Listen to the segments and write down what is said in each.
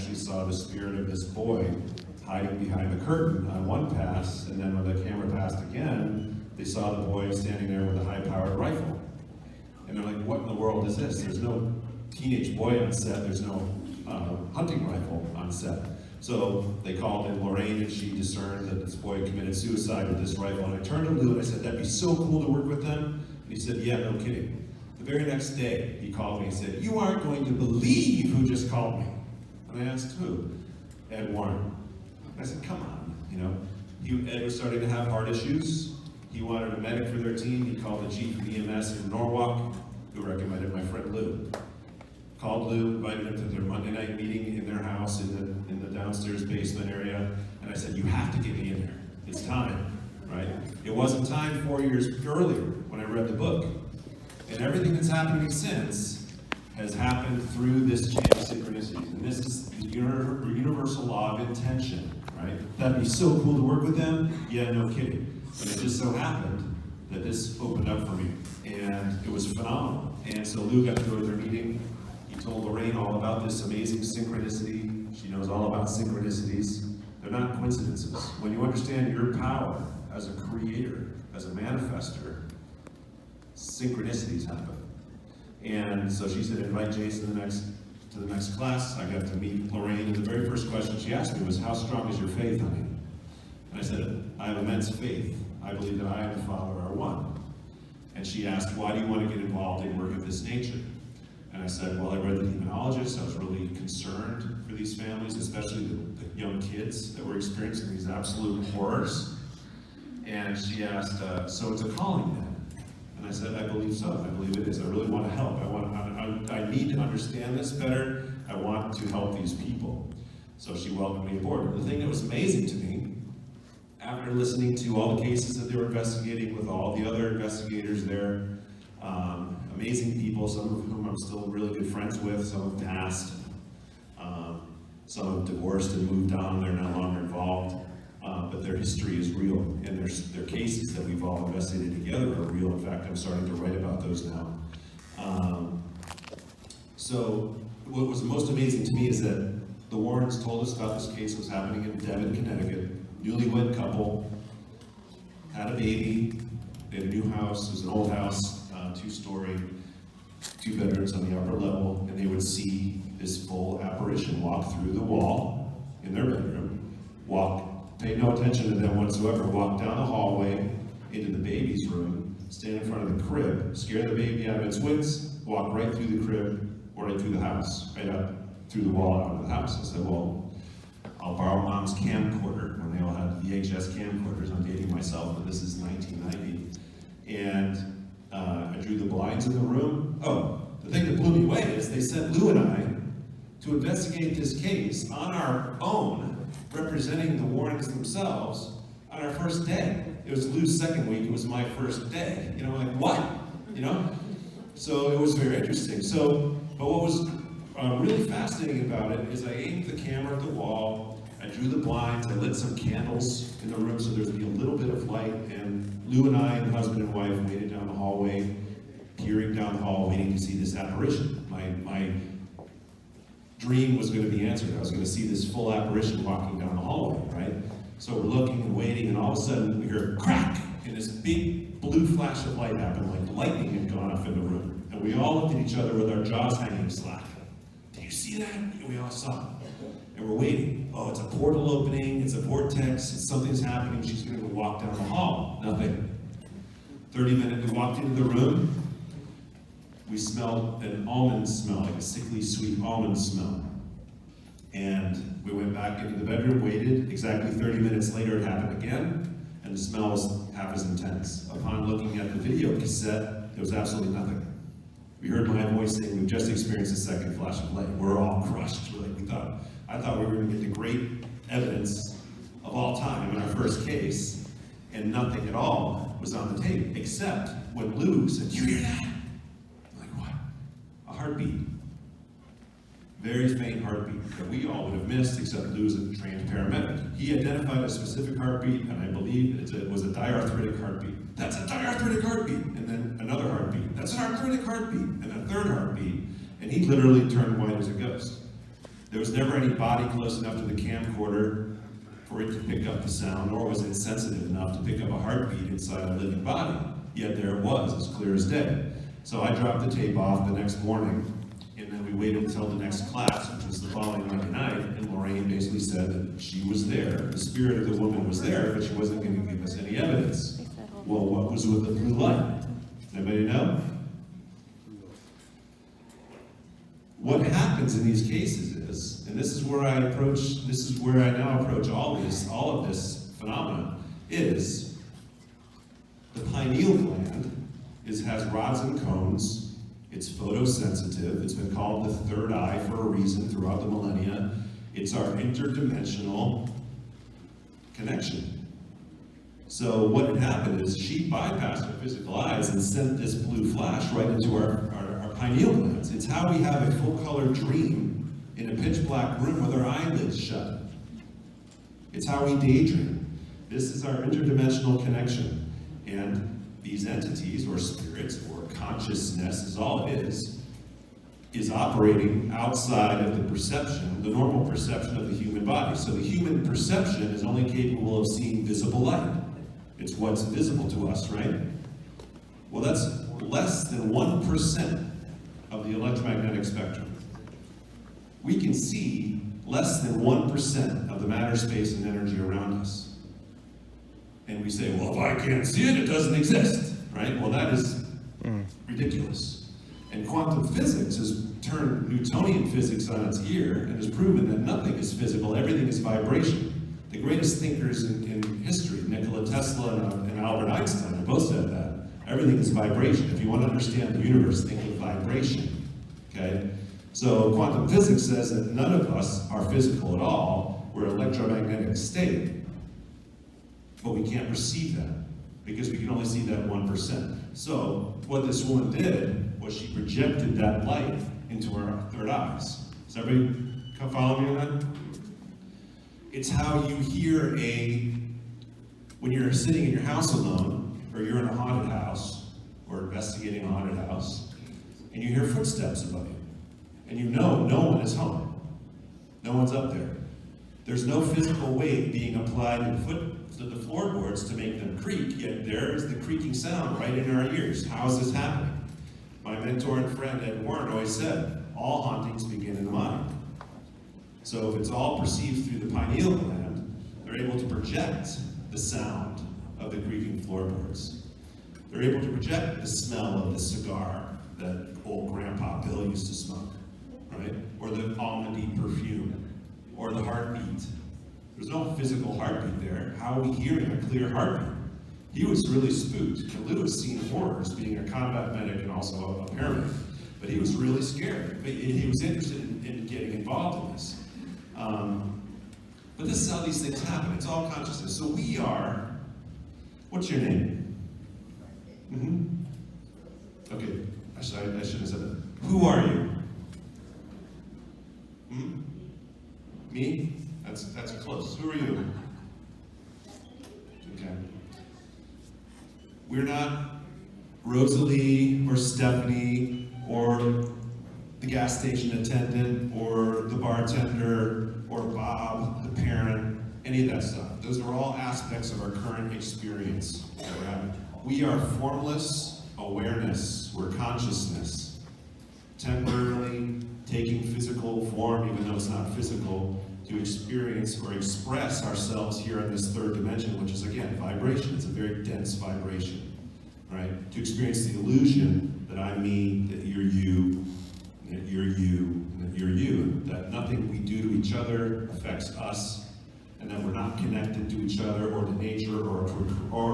actually saw the spirit of this boy hiding behind the curtain on one pass, and then when the camera passed again, they saw the boy standing there with a high-powered rifle. And they're like, what in the world is this? There's no teenage boy on set, there's no hunting rifle on set. So they called in Lorraine, and she discerned that this boy committed suicide with this rifle. And I turned to Lou and I said, that'd be so cool to work with them. And he said, yeah, no kidding. The very next day, he called me and said, you aren't going to believe who just called me. And I asked, who? Ed Warren. I said, come on, you know. Ed was starting to have heart issues. He wanted a medic for their team. He called the chief of EMS in Norwalk, who recommended my friend Lou. Called Lou, invited him to their Monday night meeting in their house in the downstairs basement area, and I said, you have to get me in there. It's time, right? It wasn't time 4 years earlier when I read the book. And everything that's happening since has happened through this chain of synchronicities. And this is the universal law of intention, right? That'd be so cool to work with them. Yeah, no kidding. But it just so happened that this opened up for me, and it was phenomenal. And so Lou got to go to their meeting. He told Lorraine all about this amazing synchronicity. She knows all about synchronicities. They're not coincidences. When you understand your power as a creator, as a manifester, synchronicities happen. And so she said, invite Jason to the next class. I got to meet Lorraine, and the very first question she asked me was, how strong is your faith, honey? And I said, I have immense faith. I believe that I and the Father are one. And she asked, why do you want to get involved in work of this nature? And I said, well, I read The Demonologist. I was really concerned for these families, especially the young kids that were experiencing these absolute horrors. And she asked, so it's a calling then? And I said, I believe so. I believe it is. I really want to help. I need to understand this better. I want to help these people. So she welcomed me aboard. And the thing that was amazing to me, after listening to all the cases that they were investigating with all the other investigators there, amazing people, some of whom I'm still really good friends with, some have passed, some have divorced and moved on, they're no longer involved, but their history is real, and their cases that we've all investigated together are real. In fact, I'm starting to write about those now. So what was most amazing to me is that the Warrens told us about this case that was happening in Devon, Connecticut. Newlywed couple, had a baby, they had a new house, it was an old house, 2-story, 2 bedrooms on the upper level, and they would see this full apparition walk through the wall in their bedroom, paid no attention to them whatsoever, walk down the hallway into the baby's room, stand in front of the crib, scare the baby out of its wits, walk right through the crib, or right through the house, right up through the wall out of the house. I said, well, I'll borrow Mom's camcorder, when they all had VHS camcorders. I'm dating myself, but this is 1990. And I drew the blinds in the room. Oh, the thing that blew me away is they sent Lou and I to investigate this case on our own, representing the Warrens themselves, on our first day. It was Lou's second week, it was my first day. You know, like, what? You know? So it was very interesting. But what was really fascinating about it is I aimed the camera at the wall, I drew the blinds, I lit some candles in the room so there'd be a little bit of light, and Lou and I, and husband and wife, waited down the hallway, peering down the hall, waiting to see this apparition. My dream was going to be answered. I was going to see this full apparition walking down the hallway, right? So we're looking and waiting, and all of a sudden we hear a crack, and this big blue flash of light happened, like lightning had gone off in the room. And we all looked at each other with our jaws hanging slack. Do you see that? And we all saw it. And we're waiting. Oh, it's a portal opening, it's a vortex, something's happening, she's going to go walk down the hall. Nothing. 30 minutes, we walked into the room, we smelled an almond smell, like a sickly sweet almond smell. And we went back into the bedroom, waited. Exactly 30 minutes later, it happened again, and the smell was half as intense. Upon looking at the video cassette, there was absolutely nothing. We heard my voice saying, we've just experienced a second flash of light. We're all crushed. I thought we were going to get the great evidence of all time in our first case, and nothing at all was on the tape, except when Lou said, you hear that? I'm like, what? A heartbeat. Very faint heartbeat that we all would have missed, except Lou's a trained paramedic. He identified a specific heartbeat, and I believe it was a diarthritic heartbeat. That's a diarthritic heartbeat. And then another heartbeat. That's an arthritic heartbeat. And a third heartbeat. And he literally turned white as a ghost. There was never any body close enough to the camcorder for it to pick up the sound, nor was it sensitive enough to pick up a heartbeat inside a living body. Yet there it was, as clear as day. So I dropped the tape off the next morning, and then we waited until the next class, which was the following Monday night, and Lorraine basically said that she was there. The spirit of the woman was there, but she wasn't going to give us any evidence. Well, what was with the blue light? Anybody know? What happens in these cases is, and this is where I now approach all of this phenomena, is the pineal gland has rods and cones. It's photosensitive. It's been called the third eye for a reason throughout the millennia. It's our interdimensional connection. So what had happened is she bypassed her physical eyes and sent this blue flash right into our pineal glands. It's how we have a full color dream in a pitch black room with our eyelids shut. It's how we daydream. This is our interdimensional connection. And these entities, or spirits, or consciousness is all it is operating outside of the perception, the normal perception of the human body. So the human perception is only capable of seeing visible light. It's what's visible to us, right? Well, that's less than 1% of the electromagnetic spectrum. We can see less than 1% of the matter, space, and energy around us. And we say, well, if I can't see it, it doesn't exist, right? Well, that is ridiculous. And quantum physics has turned Newtonian physics on its ear and has proven that nothing is physical, everything is vibration. The greatest thinkers in history, Nikola Tesla and Albert Einstein, have both said that. Everything is vibration. If you want to understand the universe, think of vibration, okay? So quantum physics says that none of us are physical at all. We're electromagnetic state. But we can't perceive that because we can only see that 1%. So what this woman did was she projected that light into our third eyes. Does everybody follow me on that? It's how you hear when you're sitting in your house alone, or you're in a haunted house, or investigating a haunted house, and you hear footsteps above you, and you know no one is home. No one's up there. There's no physical weight being applied to the floorboards to make them creak, yet there is the creaking sound right in our ears. How is this happening? My mentor and friend Ed Warren always said, all hauntings begin in the mind. So if it's all perceived through the pineal gland, they're able to project the sound of the creaking floorboards. They're able to project the smell of the cigar that old Grandpa Bill used to smoke, right? Or the almondy perfume, or the heartbeat. There's no physical heartbeat there. How are we hearing a clear heartbeat? He was really spooked. And Lou has seen horrors, being a combat medic and also a paramedic. But he was really scared. But he was interested in getting involved in this. But this is how these things happen. It's all consciousness. So we are, what's your name? Mm-hmm. Okay, I shouldn't have said that. Who are you? Me? That's close. Who are you? Okay. We're not Rosalie or Stephanie or the gas station attendant or the bartender or Bob, the parent, any of that stuff. Those are all aspects of our current experience that we're having. We are formless awareness. We're consciousness. Temporarily taking physical form, even though it's not physical, to experience or express ourselves here in this third dimension, which is, again, vibration. It's a very dense vibration, right? To experience the illusion that I'm me, that you're you, that you're you, and that you're you, that nothing we do to each other affects us, and that we're not connected to each other or to nature or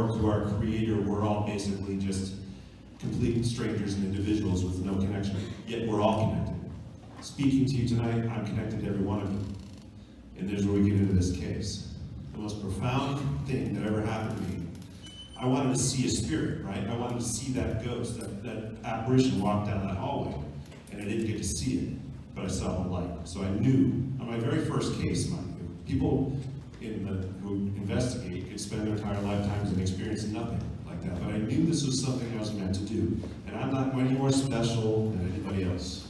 to our Creator. We're all basically just complete strangers and individuals with no connection, yet we're all connected. Speaking to you tonight, I'm connected to every one of you. And there's where we get into this case. The most profound thing that ever happened to me, I wanted to see a spirit, right? I wanted to see that ghost, that apparition walk down that hallway. And I didn't get to see it, but I saw the light. So I knew, on my very first case, mind you, people who investigate could spend their entire lifetimes and experience nothing like that. But I knew this was something I was meant to do. And I'm not any more special than anybody else.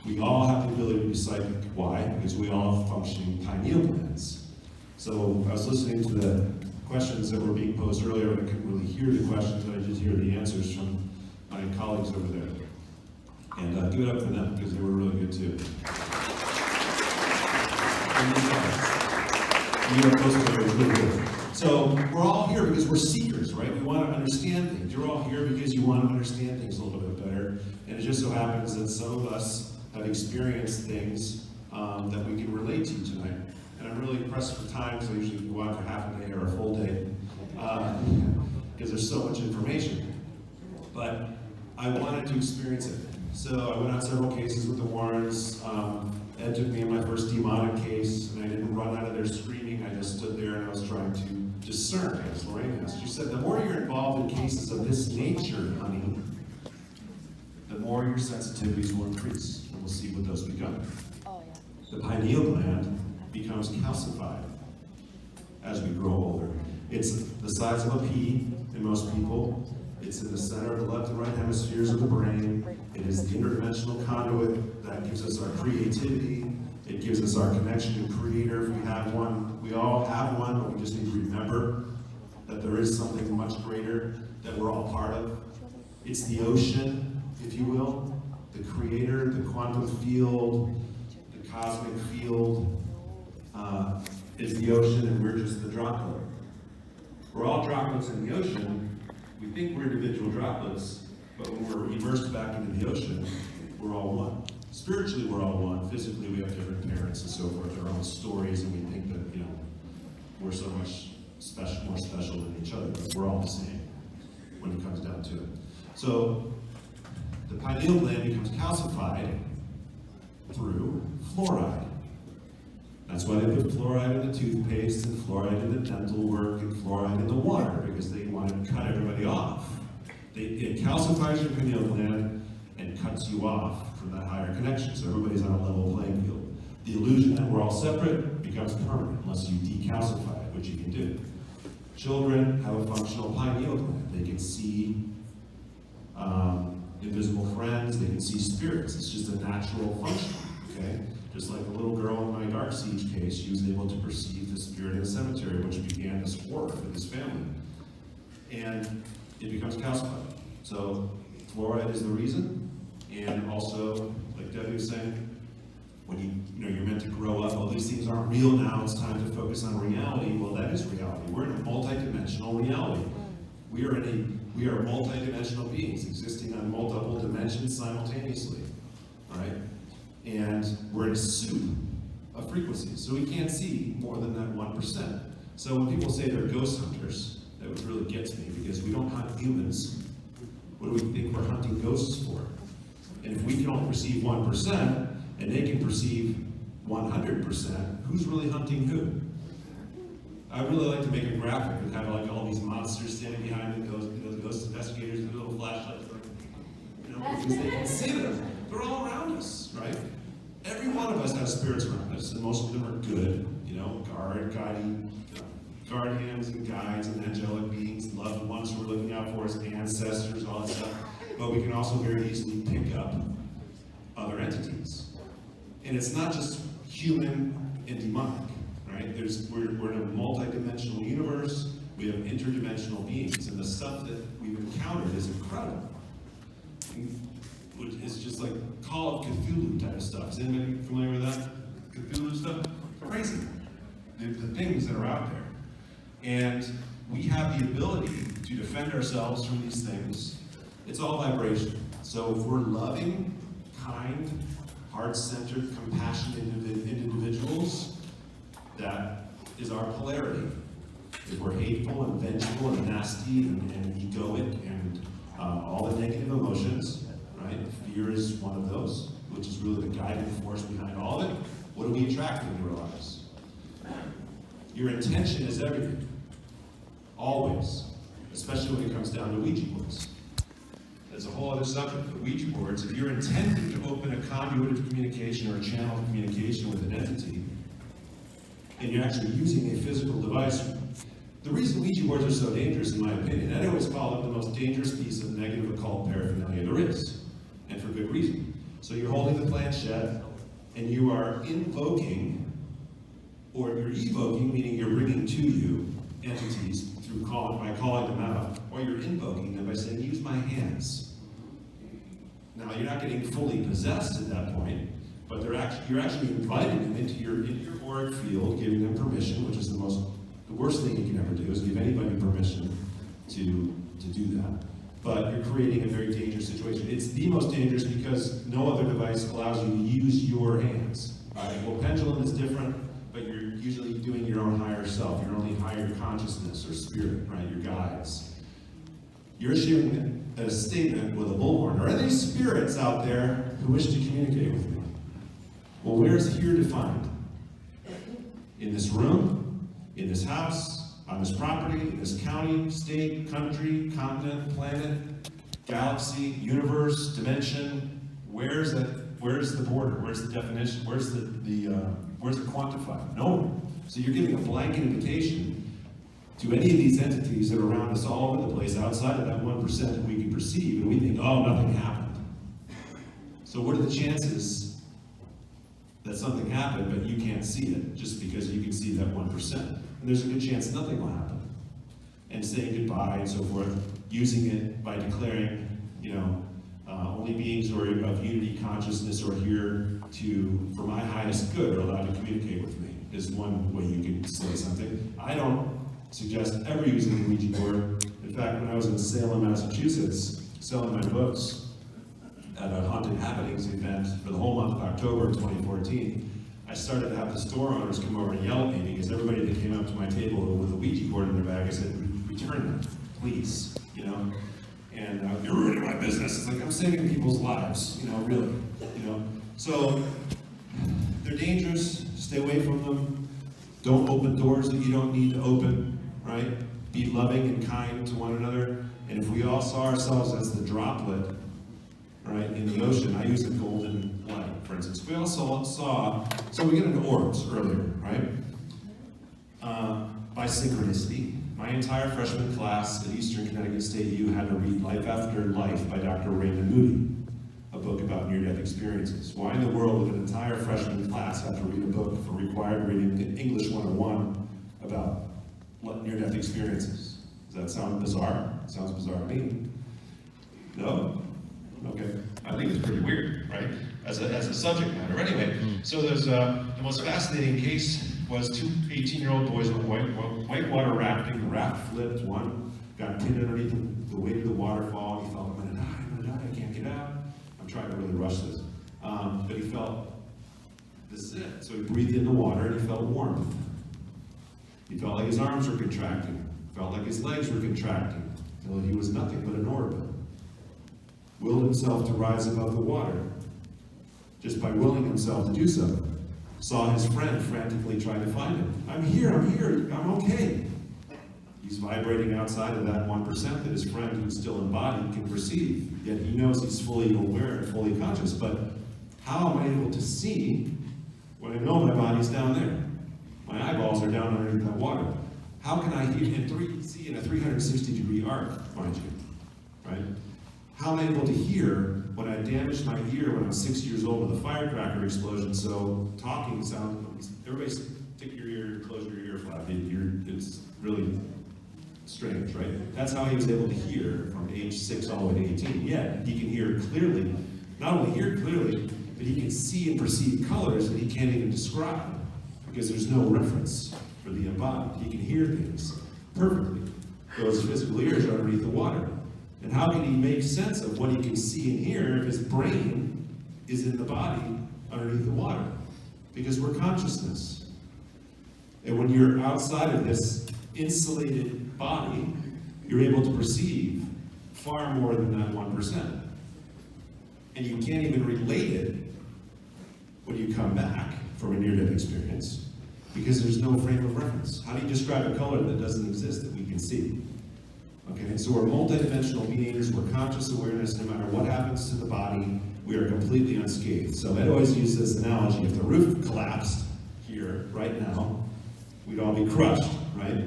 We all have the ability to be psychic. Why? Because we all have functioning pineal glands. So I was listening to the questions that were being posed earlier, and I couldn't really hear the questions, but I did hear the answers from my colleagues over there. And give it up for them, because they were really good too. So we're all here because we're seekers, right? We want to understand things. You're all here because you want to understand things a little bit better. And it just so happens that some of us have experienced things that we can relate to tonight. And I'm really pressed for time, so I usually go on for half a day or a full day, because there's so much information. But I wanted to experience it. So I went on several cases with the Warrens. Ed took me in my first demonic case, and I didn't run out of there screaming. I just stood there and I was trying to discern, as Lorraine asked. She said, the more you're involved in cases of this nature, honey, the more your sensitivities will increase. And we'll see what those become. Oh, yeah. The pineal gland becomes calcified as we grow older. It's the size of a pea in most people. It's in the center of the left and right hemispheres of the brain. It is the interdimensional conduit that gives us our creativity. It gives us our connection to Creator. If we have one, we all have one, but we just need to remember that there is something much greater that we're all part of. It's the ocean, if you will, the Creator, the quantum field, the cosmic field is the ocean, and we're just the droplet. We're all droplets in the ocean. We think we're individual droplets, but when we're immersed back into the ocean, we're all one. Spiritually, we're all one. Physically, we have different parents and so forth, our own stories, and we think that, we're so much more special than each other, but we're all the same when it comes down to it. So, the pineal gland becomes calcified through fluoride. That's why they put fluoride in the toothpaste, and fluoride in the dental work, and fluoride in the water, because they want to cut everybody off. It calcifies your pineal gland and cuts you off from that higher connection, so everybody's on a level playing field. The illusion that we're all separate becomes permanent unless you decalcify it, which you can do. Children have a functional pineal gland. They can see invisible friends, they can see spirits. It's just a natural function, okay? Just like the little girl in my dark siege case, she was able to perceive the spirit in the cemetery, which began this horror for this family. And it becomes calcified. So fluoride is the reason, and also, like Debbie was saying, when you're meant to grow up, well, these things aren't real now, it's time to focus on reality. Well, that is reality. We're in a multi-dimensional reality. We are multi-dimensional beings existing on multiple dimensions simultaneously, right? And we're in a soup of frequencies, so we can't see more than that 1%. So when people say they're ghost hunters, that really gets me, because we don't hunt humans. What do we think we're hunting ghosts for? And if we can only perceive 1%, and they can perceive 100%, who's really hunting who? I really like to make a graphic and have like all these monsters standing behind it, those ghost investigators with little flashlights, because they can see them. They're all around us, right? Every one of us has spirits around us, and most of them are good, guardians and guides and angelic beings, loved ones who are looking out for us, ancestors, all that stuff. But we can also very easily pick up other entities. And it's not just human and demonic, right? We're in a multi-dimensional universe. We have interdimensional beings, and the stuff that we've encountered is incredible. It's just like Call of Cthulhu type of stuff. Is anybody familiar with that? Cthulhu stuff? Crazy. The things that are out there. And we have the ability to defend ourselves from these things. It's all vibration. So if we're loving, kind, heart-centered, compassionate individuals, that is our polarity. If we're hateful and vengeful and nasty and egoic and all the negative emotions, right? Fear is one of those, which is really the guiding force behind all of it. What do we attract into our lives? Your intention is everything. Always. Especially when it comes down to Ouija boards. That's a whole other subject. But Ouija boards, if you're intending to open a conduit of communication or a channel of communication with an entity, and you're actually using a physical device, the reason Ouija boards are so dangerous, in my opinion, I always call it the most dangerous piece of negative occult paraphernalia there is, and for good reason. So you're holding the planchette, and you are invoking, or you're evoking, meaning you're bringing to you entities by calling them out, or you're invoking them by saying, use my hands. Now, you're not getting fully possessed at that point, but you're actually inviting them into your auric field, giving them permission, which is the worst thing you can ever do, is give anybody permission to do that. But you're creating a very dangerous situation. It's the most dangerous because no other device allows you to use your hands. Right? Well, pendulum is different, but you're usually doing your own higher self, your only higher consciousness or spirit, right? Your guides. You're issuing a statement with a bullhorn. Are there any spirits out there who wish to communicate with me? Well, where's here defined? In this room, in this house, on this property, in this county, state, country, continent, planet, galaxy, universe, dimension. Where's the border? Where's the definition? Where's the quantified? Nowhere. So you're giving a blanket invitation to any of these entities that are around us all over the place outside of that 1% that we can perceive, and we think, oh, nothing happened. So what are the chances that something happened, but you can't see it, just because you can see that 1%? And there's a good chance nothing will happen. And saying goodbye and so forth, using it by declaring, only beings who are of unity consciousness or here for my highest good are allowed to communicate with me, is one way you can say something. I don't suggest ever using the Ouija board. In fact, when I was in Salem, Massachusetts, selling my books at a Haunted Happenings event for the whole month of October of 2014, I started to have the store owners come over and yell at me because everybody that came up to my table with a Ouija board in their bag, I said, return them, please, And you're ruining my business. It's like, I'm saving people's lives, really, So, they're dangerous, stay away from them. Don't open doors that you don't need to open, right? Be loving and kind to one another. And if we all saw ourselves as the droplet, right, in the ocean, I use a golden light, for instance. We all saw, so we get into orbs earlier, right? By synchronicity. My entire freshman class at Eastern Connecticut State U had to read Life After Life by Dr. Raymond Moody, a book about near-death experiences. Why in the world would an entire freshman class have to read a book for required reading in English 101 about near-death experiences? Does that sound bizarre? It sounds bizarre to me. No? Okay. I think it's pretty weird, right? As a subject matter. Anyway, so there's the most fascinating case was two 18-year-old boys went whitewater rafting. The raft flipped. One got pinned underneath the weight of the waterfall. He felt, I'm gonna die, I can't get out. I'm trying to really rush this. But he felt, this is it. So he breathed in the water and he felt warmth. He felt like his arms were contracting. Felt like his legs were contracting. Until he was nothing but an orb. Willed himself to rise above the water. Just by willing himself to do so. Saw his friend frantically trying to find him. I'm here, I'm okay. He's vibrating outside of that 1% that his friend, who's still embodied, can perceive. Yet he knows he's fully aware and fully conscious. But how am I able to see when I know my body's down there? My eyeballs are down underneath that water. How can I see in a 360-degree arc, mind you, right? How am I able to hear when I damaged my ear when I was 6 years old with a firecracker explosion? So talking sounds, everybody stick your ear, close your ear flap. It's really strange, right? That's how he was able to hear from age 6 all the way to 18. Yet he can hear clearly, not only hear clearly, but he can see and perceive colors that he can't even describe because there's no reference for the embodied. He can hear things perfectly. Those physical ears are underneath the water. And how can he make sense of what he can see and hear if his brain is in the body underneath the water? Because we're consciousness. And when you're outside of this insulated body, you're able to perceive far more than that 1%. And you can't even relate it when you come back from a near-death experience because there's no frame of reference. How do you describe a color that doesn't exist that we can see? Okay, so we're multidimensional beings, we're conscious awareness, no matter what happens to the body, we are completely unscathed. So I'd always use this analogy, if the roof collapsed here, right now, we'd all be crushed, right?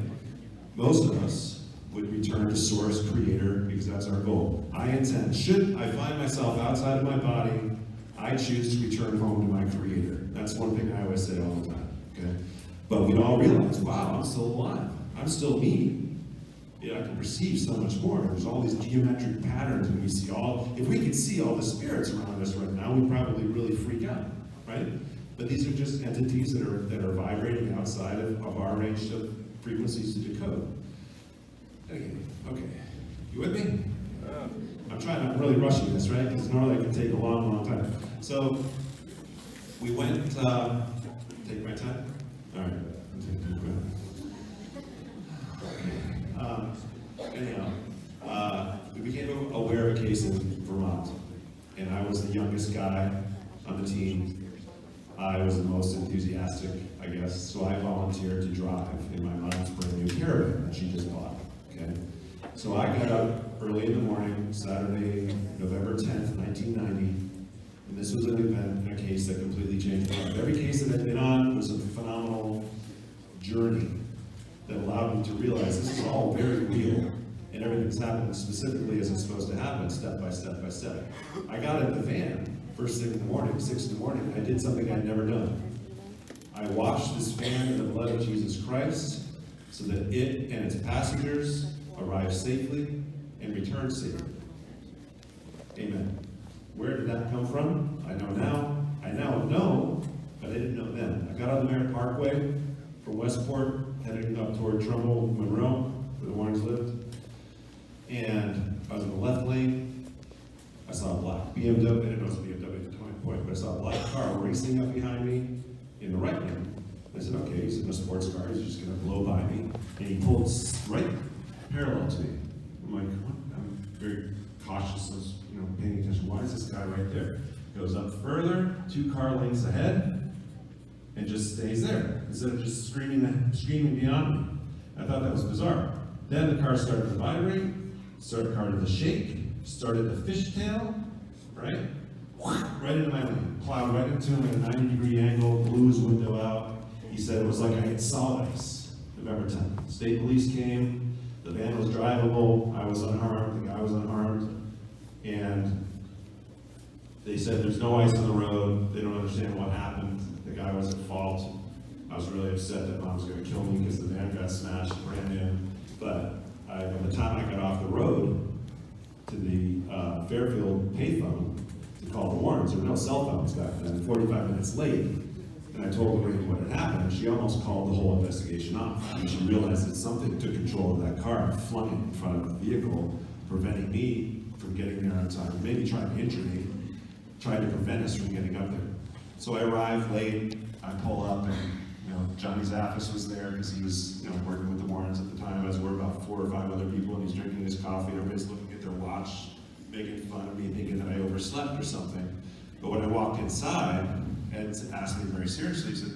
Most of us would return to Source, Creator, because that's our goal. I intend, should I find myself outside of my body, I choose to return home to my Creator. That's one thing I always say all the time, okay? But we'd all realize, wow, I'm still alive. I'm still me. Yeah, I can perceive so much more. There's all these geometric patterns, and we see if we could see all the spirits around us right now, we'd probably really freak out, right? But these are just entities that are vibrating outside of our range of frequencies to decode. Okay, you with me? I'm really rushing this, right? Because normally I can take a long, long time. So, we went, take my time? All right, I'll take my time. We became aware of a case in Vermont, and I was the youngest guy on the team. I was the most enthusiastic, I guess, so I volunteered to drive in my mom's brand new Caravan that she just bought, okay? So I got up early in the morning, Saturday, November 10th, 1990, and this was an event, a case that completely changed my life. Every case that I'd been on was a phenomenal journey that allowed me to realize this is all very real, and everything's happening specifically as it's supposed to happen, step by step by step. I got in the van, first thing in the morning, 6 in the morning, and I did something I'd never done. I washed this van in the blood of Jesus Christ so that it and its passengers arrive safely and return safely. Amen. Where did that come from? I know now. I now know, but I didn't know then. I got on the Merritt Parkway from Westport, heading up toward Trumbull, Monroe, where the Warrens lived. And I was in the left lane. I saw a black BMW. I didn't know it was a BMW at the point, but I saw a black car racing up behind me in the right lane. I said, okay, he's in a sports car. He's just going to blow by me. And he pulled right parallel to me. I'm like, what? I'm very cautious, paying attention. Why is this guy right there? Goes up further, 2 car lengths ahead, and just stays there instead of just screaming beyond me. I thought that was bizarre. Then the car started to vibrate, started to shake, started to fishtail, right? Right into my lane, plowed right into him at a 90-degree angle, blew his window out. He said it was like I hit solid ice. November 10th. State police came, the van was drivable, I was unharmed, the guy was unharmed, and they said there's no ice on the road, they don't understand what happened, the guy was at fault. I was really upset that Mom was going to kill me because the van got smashed, ran in, but by the time I got off the road to the Fairfield payphone to call the Warrens, there were no cell phones back then, 45 minutes late, and I told Lorraine what had happened, and she almost called the whole investigation off. And she realized that something took control of that car and flung it in front of the vehicle, preventing me from getting there on time, maybe trying to injure me, trying to prevent us from getting up there. So I arrived late, I pull up, and Johnny Zaffis was there because he was working with the Warrens at the time, as were about 4 or 5 other people, and he's drinking his coffee, and everybody's looking at their watch, making fun of me, thinking that I overslept or something. But when I walked inside, Ed asked me very seriously, he said,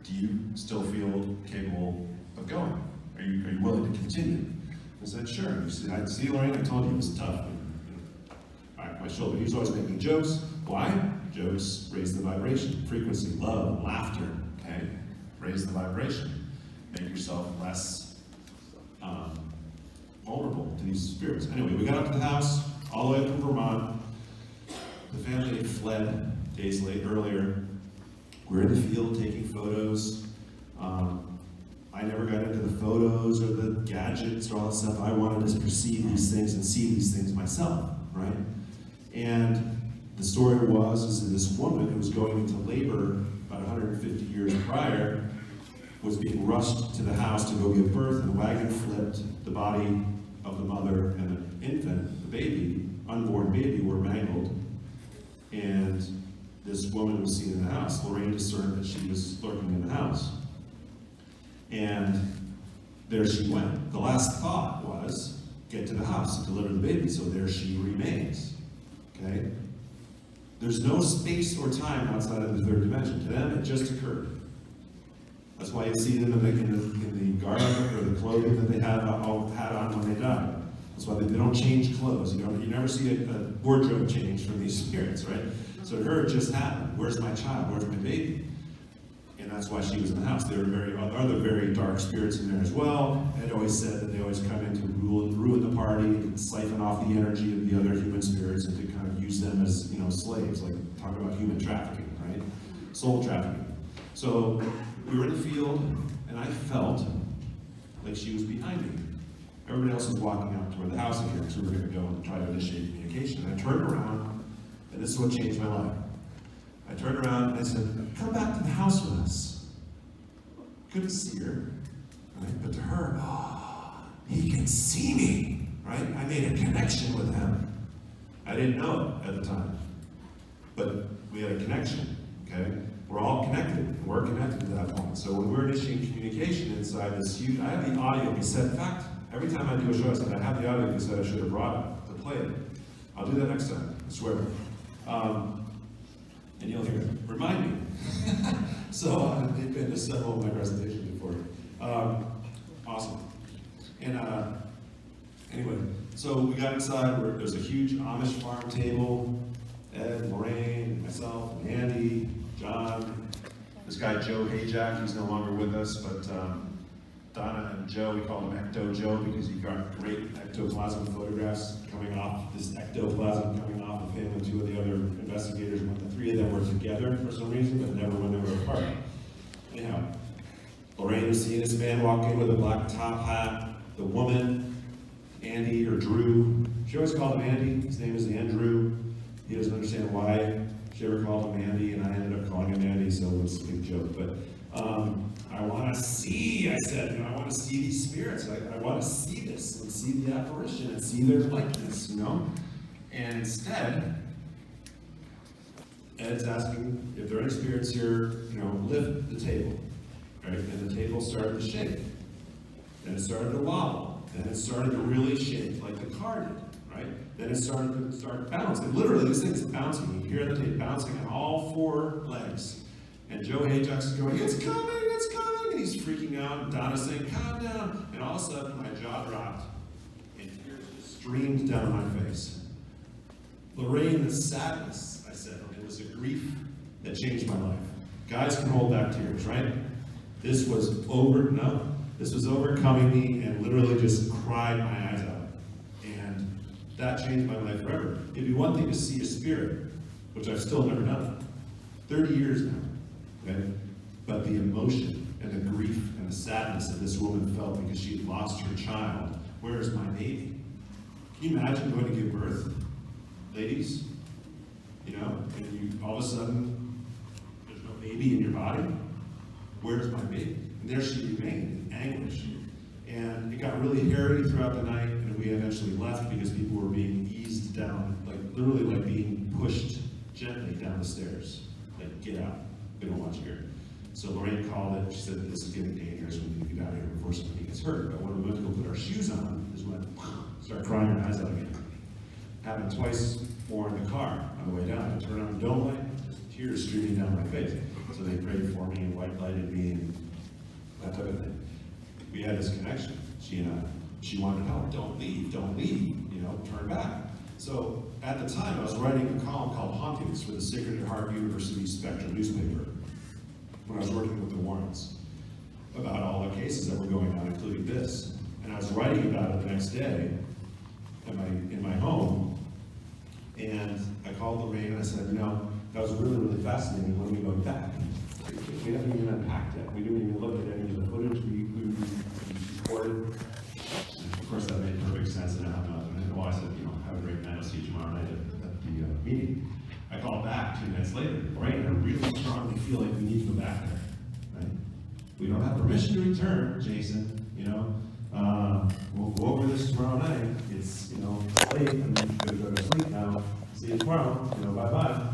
do you still feel capable of going? Are you willing to continue? I said, sure. He said, I see, Lorraine, I told you it was tough. My shoulder. He was always making jokes. Why? Jokes raise the vibration, frequency, love, laughter, okay? Raise the vibration. Make yourself less vulnerable to these spirits. Anyway, we got up to the house, all the way up from Vermont. The family had fled days earlier. We're in the field taking photos. I never got into the photos or the gadgets or all that stuff. I wanted to perceive these things and see these things myself, right? And the story is that this woman who was going into labor about 150 years prior was being rushed to the house to go give birth, and the wagon flipped. The body of the mother and the infant, the baby, unborn baby, were mangled. And this woman was seen in the house. Lorraine discerned that she was lurking in the house. And there she went. The last thought was, get to the house and deliver the baby, so there she remains. Okay? There's no space or time outside of the third dimension. To them, it just occurred. That's why you see them in the garment or the clothing that they had on when they died. That's why they don't change clothes. You never see a wardrobe change from these spirits, right? So to her, it just happened. Where's my child? Where's my baby? And that's why she was in the house. There were other very dark spirits in there as well. And it always said that they always come in to ruin the party and siphon off the energy of the other human spirits and to kind of use them as, slaves, like talking about human trafficking, right? Soul trafficking. So we were in the field, and I felt like she was behind me. Everybody else was walking out toward the house again, so we were going to go and try to initiate communication. And I turned around, and this is what changed my life. I turned around and I said, come back to the house with us. Couldn't see her, right? But to her, he can see me, right? I made a connection with him. I didn't know it at the time, but we had a connection, okay? We're all connected, and we're connected to that point. So when we're initiating communication inside this huge, I have the audio cassette. In fact, every time I do a show, I said, I have the audio cassette, I should have brought it to play it. I'll do that next time, I swear. And you'll hear it. Remind me. So they've been to several of my presentations before. Awesome. And anyway, so we got inside where there's a huge Amish farm table. Ed, Lorraine, myself, and Andy, John, this guy Joe Hayjack, he's no longer with us, but Donna and Joe, we call him Ecto Joe because he got great ectoplasm photographs coming off, this ectoplasm coming off of him and two of the other investigators, when the three of them were together for some reason, but never when they were apart. Anyhow, Lorraine was seeing this man walk in with a black top hat, the woman, Andy or Drew, she always called him Andy, his name is Andrew. He doesn't understand why she ever called him Andy, and I ended up calling him Andy, so it's a big joke. But I want to see, I said, I want to see these spirits. I want to see this and see the apparition and see their likeness, And instead, Ed's asking if there are any spirits here, lift the table, right? And the table started to shake. Then it started to wobble. Then it started to really shake like the car did, right? Then it started to bouncing. Literally, this thing's bouncing. You hear the tape bouncing on all four legs. And Joe Hayjack's going, it's coming, and he's freaking out, and Donna's saying, calm down, and all of a sudden my jaw dropped, and tears just streamed down my face. Lorraine, the sadness, I said, it was a grief that changed my life. Guys can hold back tears, right? This was overcoming me, and literally just cried my eyes out. And that changed my life forever. It'd be one thing to see a spirit, which I've still never done. 30 years now. Okay? But the emotion and the grief and the sadness that this woman felt because she had lost her child. Where's my baby? Can you imagine going to give birth, ladies? And you all of a sudden, there's no baby in your body. Where's my baby? And there she remained in anguish. And it got really hairy throughout the night, and we eventually left because people were being eased down, literally like being pushed gently down the stairs. Like, get out. We don't want you here. So Lorraine called it. She said, this is getting dangerous. We need to get out of here before somebody gets hurt. But when we went to go put our shoes on, is when I started crying her eyes out again. Happened twice more in the car on the way down. I turned on the dome light, tears streaming down my face. So they prayed for me and white lighted me and that type of thing. We had this connection. She and I. She wanted help. Don't leave, turn back. So at the time, I was writing a column called Hauntings for the Sacred Heart University Spectrum newspaper when I was working with the Warrens about all the cases that were going on, including this. And I was writing about it the next day in my home, and I called Lorraine and I said, that was really, really fascinating. When we go back, we haven't even unpacked it. We didn't even look at any of the footage we recorded. And of course, that made perfect sense, and I said, have a great night. I'll see you tomorrow night at the meeting. I called back 2 minutes later. Lorraine, I really strongly feel like we need to go back there, right? We don't have permission to return, Jason, We'll go over this tomorrow night. It's, late, I'm going to go to sleep now. See you tomorrow, bye-bye.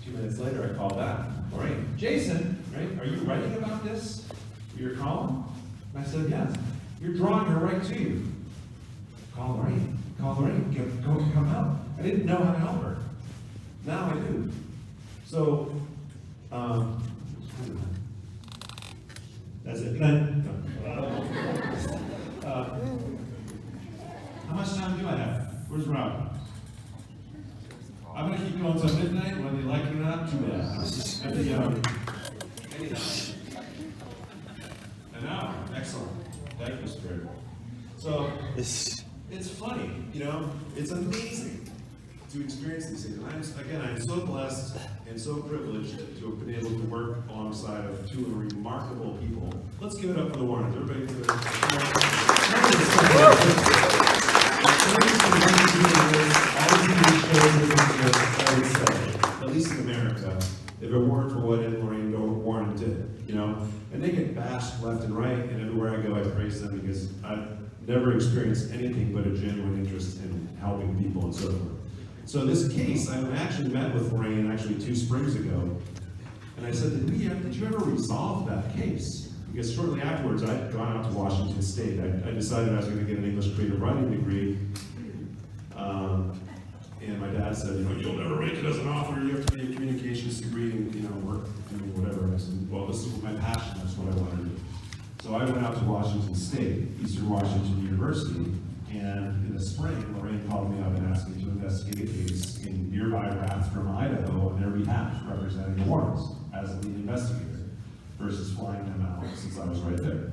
2 minutes later, I call back. Lorraine, Jason, right? Are you writing about this for your column? And I said, yes. You're drawing her right to you. Call Lorraine, come out. I didn't know how to help her. Now I do. So, that's it. Good night. How much time do I have? Where's Rob? I'm going to keep going until midnight, whether you like it or not, too bad. Anyhow. Thank you, Spirit. So, it's funny, it's amazing to experience these things. And I'm so blessed and so privileged to have been able to work alongside of two remarkable people. Let's give it up for the Warrens. Everybody give it up. At least in America, if it weren't for what Ed and Lorraine Warren did, and they get bashed left and right, and everywhere I go I praise them because I've never experienced anything but a genuine interest in helping people and so forth. So this case, I actually met with Lorraine 2 springs ago, and I said, did you ever resolve that case? Because shortly afterwards, I'd gone out to Washington State. I decided I was going to get an English creative writing degree, and my dad said, you'll never make it as an author, you have to get a communications degree and, work, whatever. And I said, well, this is my passion, that's what I want to do. So I went out to Washington State, Eastern Washington University, and in the spring, Lorraine called me up and asked me to investigate a case in nearby Rathdrum, Idaho, on their behalf, representing the Warrens as the lead investigator, versus flying them out since I was right there.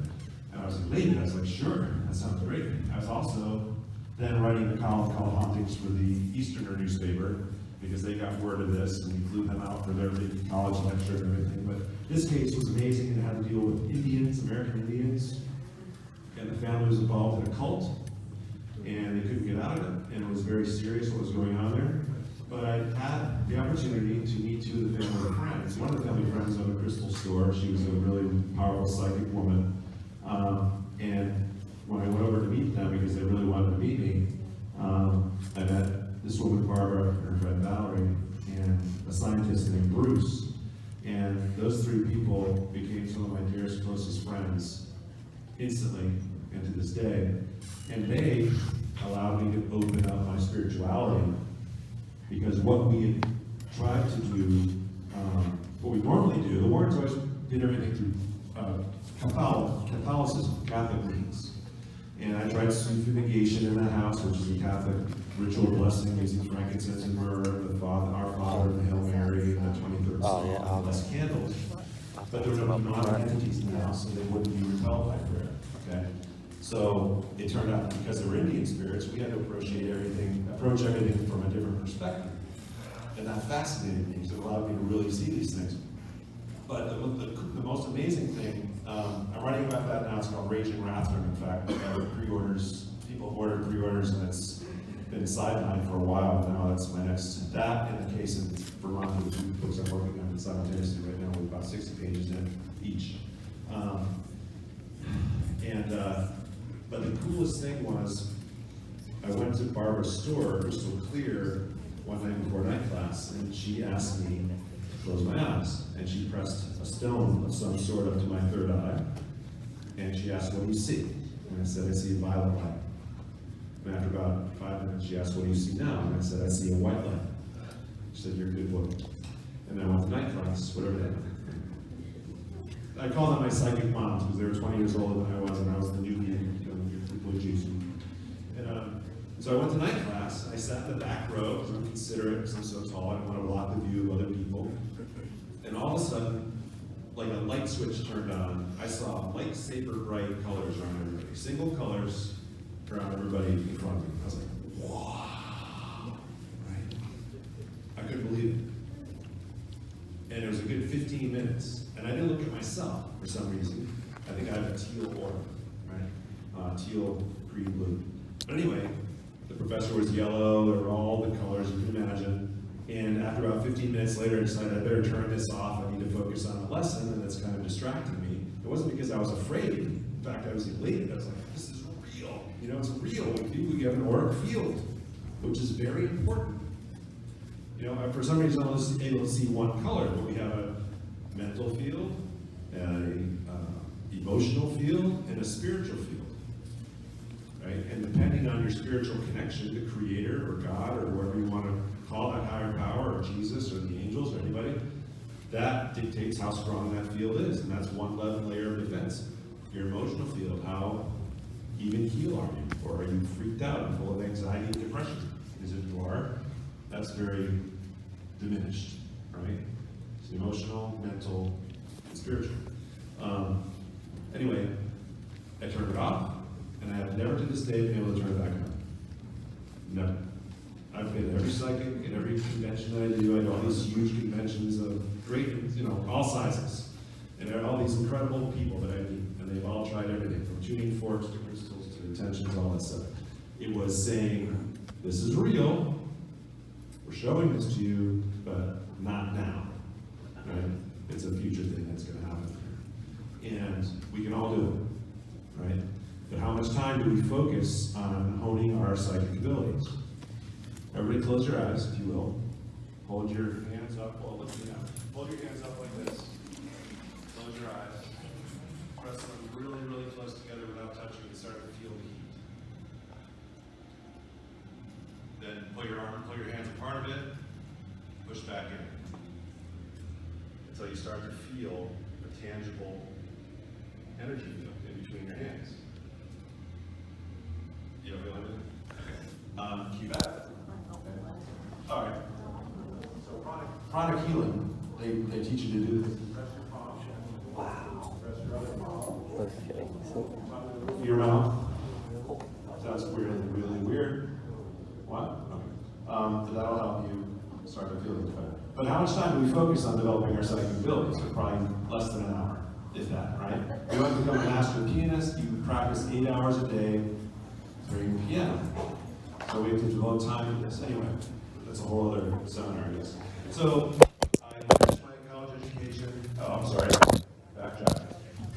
And I was elated. I was like, sure, that sounds great. I was also then writing a column called Hauntings for the Easterner newspaper, because they got word of this, and we flew them out for their big college lecture and everything. But this case was amazing, and had to deal with Indians, American Indians, and the family was involved in a cult, and they couldn't get out of it, and it was very serious what was going on there. But I had the opportunity to meet two of the family friends. One of the family friends owned a crystal store. She was a really powerful psychic woman. And when I went over to meet them, because they really wanted to meet me, I met this woman, Barbara, and her friend Valerie, and a scientist named Bruce. And those three people became some of my dearest, closest friends instantly and to this day. And they allowed me to open up my spirituality, because what we had tried to do, what we normally do, the Warrens always did everything through Catholicism, Catholic means. And I tried fumigation in that house, which is a Catholic ritual blessing using frankincense and myrrh, our Father, the Hail Mary, and the 23rd Psalm, bless candles. But there were no demonic entities in the house, so they wouldn't be repelled by prayer. Okay? So it turned out that because they were Indian spirits, we had to approach everything from a different perspective. And that fascinated me, because it allowed me to really see these things. But the most amazing thing, I'm writing about that now, it's called Raging Rathdrum. In fact, pre-orders, people ordered pre-orders, and it's been sidelined for a while, but now that's my next, that and the case in Vermont, the two books I'm working on simultaneously right now, with about 60 pages in each. But the coolest thing was, I went to Barbara's store, Crystal Clear, one night before night class, and she asked me to close my eyes. And she pressed a stone of some sort up to my third eye, and she asked, what do you see? And I said, I see a violet light. And after about 5 minutes, she asked, what do you see now? And I said, I see a white light. She said, you're a good boy. And then I went to night class, whatever that is. I call them my psychic moms, because they were 20 years older than I was, and I was the newbie, blue juice. And so I went to night class. I sat in the back row, because I'm considerate, because I'm so tall, I don't want to block the view of other people. And all of a sudden, like a light switch turned on, I saw lightsaber bright colors around everybody. Single colors around everybody in front of me. I was like, wow, right? I couldn't believe it. And it was a good 15 minutes. And I didn't look at myself for some reason. I think I have a teal aura, right? Teal, green, blue. But anyway, the professor was yellow, there were all the colors you can imagine. And after about 15 minutes later, I decided I better turn this off. I need to focus on the lesson, and that's kind of distracting me. It wasn't because I was afraid. In fact, I was elated. I was like, this is real. It's real. When people get an auric field, which is very important. For some reason, I was able to see one color, but we have a mental field, an emotional field, and a spiritual field. Right? And depending on your spiritual connection to Creator or God or whoever you want to call that higher power, or Jesus or the angels or anybody, that dictates how strong that field is. And that's one layer of defense. Your emotional field, how even keel are you? Or are you freaked out and full of anxiety and depression? Because if you are, that's very diminished, right? It's emotional, mental, and spiritual. Anyway, I turned it off. I've never to this day been able to turn it back on. Never. I've been at every psychic, at every convention that I do. I go all these huge conventions of great, all sizes. And there are all these incredible people that I meet, and they've all tried everything, from tuning forks to crystals to intentions, all that stuff. It was saying, this is real, we're showing this to you, but not now, right? It's a future thing that's gonna happen. And we can all do it, right? But how much time do we focus on honing our psychic abilities? Everybody close your eyes, if you will. Hold your hands up, well, look at me now. Hold your hands up like this. Close your eyes. Press them really, really close together without touching and start to feel the heat. Then pull your hands apart a bit, push back in. Until you start to feel a tangible energy field in between your hands. You don't feel anything? Okay. Keep at it. All right. So chronic healing, they teach you to do this. Wow. Okay. Your mouth. Sounds really, really weird. What? Okay. That'll help you start to feel it better. But how much time do we focus on developing our psychic abilities? So probably less than an hour, if that, right? You want to become a master pianist, you practice 8 hours a day playing the piano. So we have to devote time to this. Anyway, that's a whole other seminar, I guess. So I finished my college education. Oh, I'm sorry. Backtrack.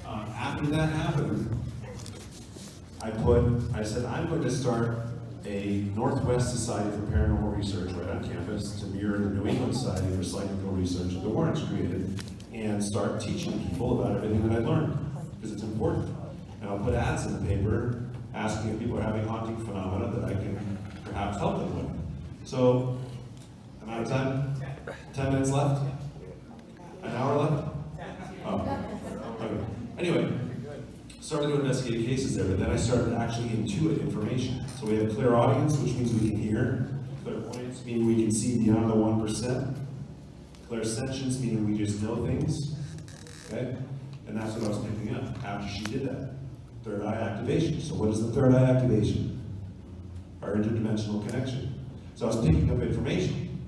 After that happened, I said, I'm going to start a Northwest Society for Paranormal Research right on campus to mirror the New England Society for Psychical Research that the Warrens created, and start teaching people about everything that I learned, because it's important. And I'll put ads in the paper asking if people are having haunting phenomena that I can perhaps help them with. So, I'm out of time? 10 minutes left? An hour left? Oh, okay. Anyway, started to investigate cases there, but then I started to actually intuit information. So we have clear audience, which means we can hear. Clairvoyance, meaning we can see beyond the 1%. Clairsentience, meaning we just know things. Okay? And that's what I was picking up after she did that. Third eye activation. So what is the third eye activation? Our interdimensional connection. So I was picking up information.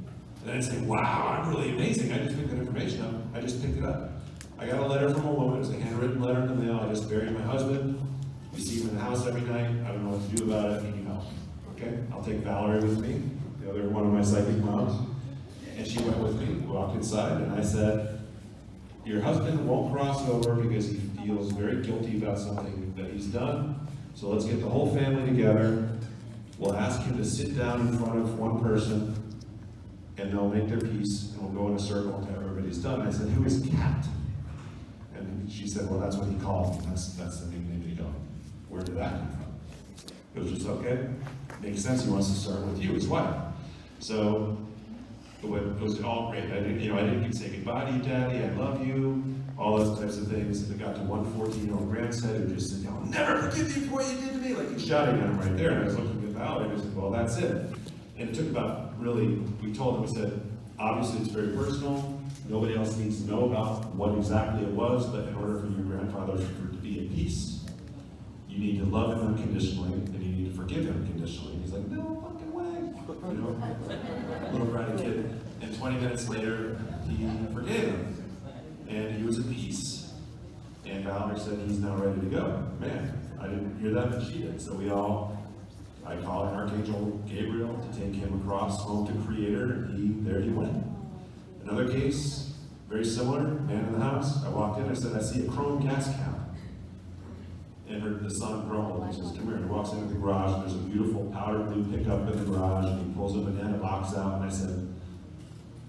And I'd say, wow, I'm really amazing. I just picked that information up. I just picked it up. I got a letter from a woman. It was a handwritten letter in the mail. I just buried my husband. We see him in the house every night. I don't know what to do about it. Need you help? Okay? I'll take Valerie with me, the other one of my psychic moms. And she went with me, walked inside, and I said, your husband won't cross over because he feels very guilty about something that he's done. So let's get the whole family together. We'll ask him to sit down in front of one person, and they'll make their peace, and we'll go in a circle until everybody's done. And I said, who is Cat? And she said, well, that's what he called me. That's the nickname he called me. Where did that come from? It was just, okay, makes sense. He wants to start with you, his wife. So it was all great. I didn't say goodbye to you, Daddy, I love you, all those types of things. It got to one 14-year-old grandson who just said, I'll never forgive you for what you did to me. Like, he's shouting at him right there. And I was looking at Valerie and I said, well, that's it. And it took about we told him, we said, obviously it's very personal. Nobody else needs to know about what exactly it was, but in order for your grandfather to be at peace, you need to love him unconditionally, and you need to forgive him unconditionally. And he's like, no fucking way. Little bratty kid. And 20 minutes later, he forgave him. And he was at peace. And Valerie said he's now ready to go. Man, I didn't hear that, but she did. So I called Archangel Gabriel to take him across home to Creator, and there he went. Another case, very similar, man in the house. I walked in, I said, I see a chrome gas cap. And the son grumbled, he says, come here. And he walks into the garage, and there's a beautiful powder blue pickup in the garage, and he pulls a banana box out, and I said,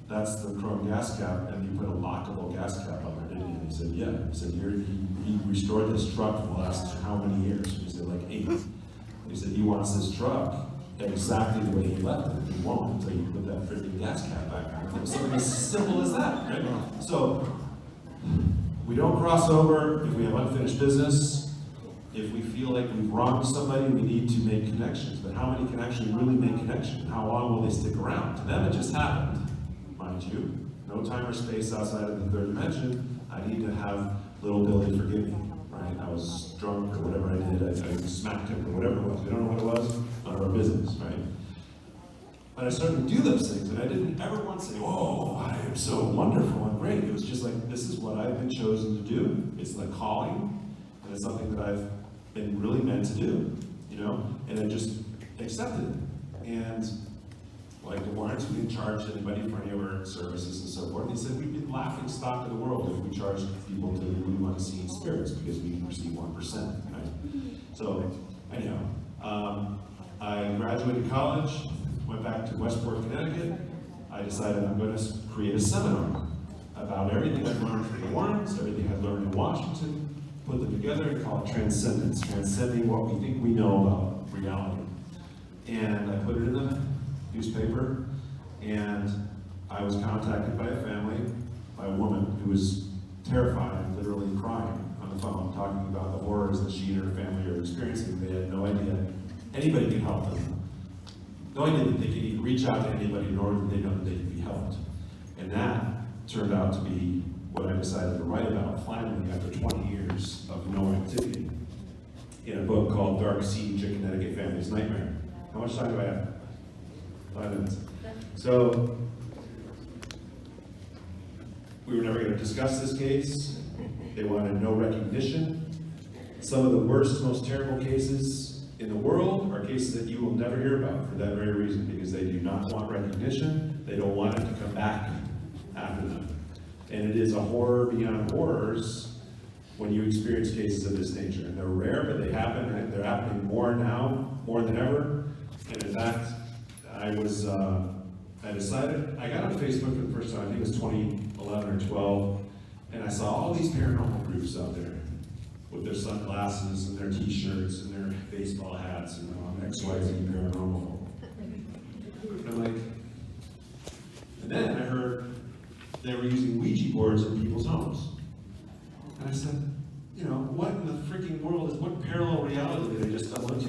that's the chrome gas cap, and you put a lockable gas cap on there, didn't you? And he said, yeah. He said, he restored this truck for the last how many years? He said, like 8. He said, he wants this truck exactly the way he left it. He won't until you put that freaking gas cap back on. Something as simple as that, right? So, we don't cross over if we have unfinished business. If we feel like we've wronged somebody, we need to make connections. But how many can actually really make connections? How long will they stick around? To them, it just happened, mind you. No time or space outside of the third dimension. I need to have little Billy forgive me, right? I was drunk or whatever I did. did, I smacked him or whatever it was. We don't know what it was, none of our business, right? But I started to do those things, and I didn't ever once say, "Oh, I am so wonderful and great." It was just like, this is what I've been chosen to do. It's the calling, and it's something that I've been really meant to do, you know? And I just accepted it. And like the Warrens, we didn't charge anybody for any of our services and so forth. They said we'd be laughing stock of the world if we charged people to really want to see spirits because we receive 1%, right? So anyhow, I graduated college, went back to Westport, Connecticut. I decided I'm going to create a seminar about everything I've learned from the Warrens, everything I've learned in Washington, put them together and call it Transcendence, transcending what we think we know about reality. And I put it in a newspaper, and I was contacted by a family, by a woman who was terrified and literally crying on the phone, talking about the horrors that she and her family are experiencing. They had no idea anybody could help them. No idea that they could even reach out to anybody, nor did they know that they could be helped. And that turned out to be what I decided to write about finally after 20 years of no activity in a book called Dark Siege, A Connecticut Family's Nightmare. How much time do I have? 5 minutes. So, we were never going to discuss this case. They wanted no recognition. Some of the worst, most terrible cases in the world are cases that you will never hear about for that very reason, because they do not want recognition. They don't want it to come back after them. And it is a horror beyond horrors when you experience cases of this nature. And they're rare, but they happen, and they're happening more now, more than ever. And in fact, I decided, I got on Facebook for the first time, I think it was 2011 or 12, and I saw all these paranormal groups out there with their sunglasses and their t-shirts and their baseball hats and XYZ paranormal. And I'm like, and then I heard they were using Ouija boards in people's homes. And I said, you know, what in the freaking world what parallel reality did I just stumble into?